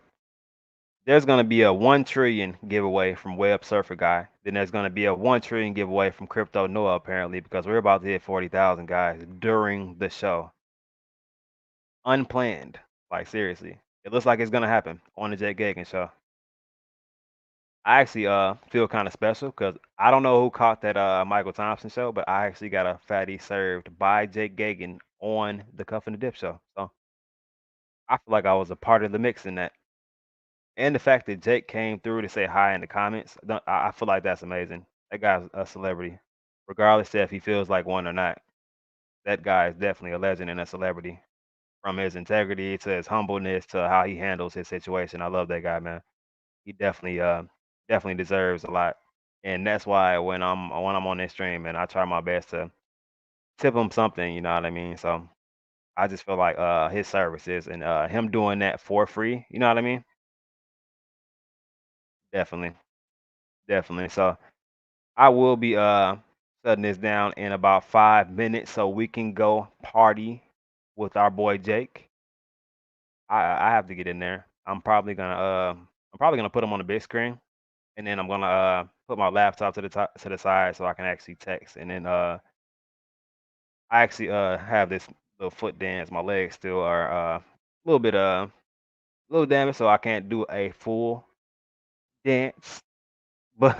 there's gonna be a 1 trillion giveaway from Web Surfer Guy. Then there's gonna be a 1 trillion giveaway from Crypto Noah apparently because we're about to hit 40,000 guys during the show. Unplanned. Like seriously. It looks like it's gonna happen on the Jake Gagan show. I actually feel kind of special because I don't know who caught that Michael Thompson show, but I actually got a fatty served by Jake Gagan on the Cuff and the Dip show. So I feel like I was a part of the mix in that. And the fact that Jake came through to say hi in the comments, I feel like that's amazing. That guy's a celebrity, regardless if he feels like one or not. That guy is definitely a legend and a celebrity. from his integrity to his humbleness to how he handles his situation. I love that guy, man. He definitely deserves a lot, and that's why when I'm on this stream, and I try my best to tip him something. You know what I mean? So I just feel like his services and him doing that for free. You know what I mean? Definitely, definitely. So I will be shutting this down in about 5 minutes so we can go party with our boy Jake. I have to get in there. I'm probably gonna put him on the big screen, and then I'm gonna put my laptop to the side so I can actually text. And then I actually have this little foot dance. My legs still are a little bit little damaged, so I can't do a full dance. But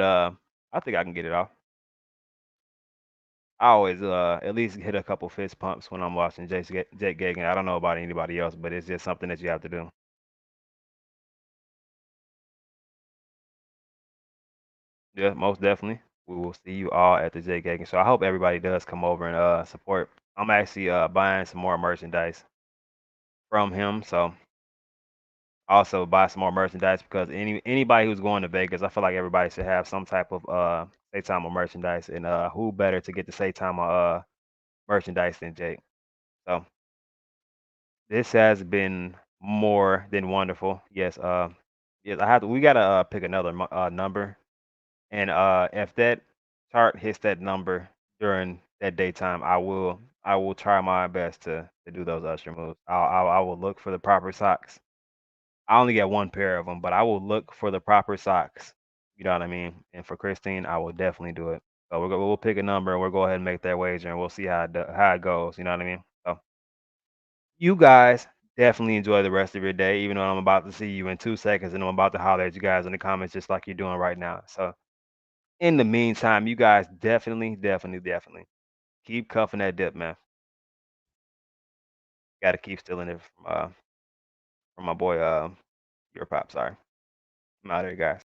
I think I can get it off. I always at least hit a couple fist pumps when I'm watching Jake Gagan. I don't know about anybody else, but it's just something that you have to do. Yeah, most definitely. We will see you all at the Jake Gagan show. I hope everybody does come over and support. I'm actually buying some more merchandise from him, so also buy some more merchandise because anybody who's going to Vegas, I feel like everybody should have some type of Saitama merchandise, and who better to get the Saitama merchandise than Jake? So this has been more than wonderful. Yes, yes, I have to. We gotta pick another number, and if that chart hits that number during that daytime, I will try my best to do those usher moves. I will look for the proper socks. I only get one pair of them, but I will look for the proper socks. You know what I mean? And for Christine, I will definitely do it. So we'll pick a number and we'll go ahead and make that wager, and we'll see how it goes. You know what I mean? So you guys definitely enjoy the rest of your day, even though I'm about to see you in 2 seconds, and I'm about to holler at you guys in the comments just like you're doing right now. So in the meantime, you guys definitely keep cuffing that dip, man. Got to keep stealing it from my boy your pop. Sorry, I'm out here, guys.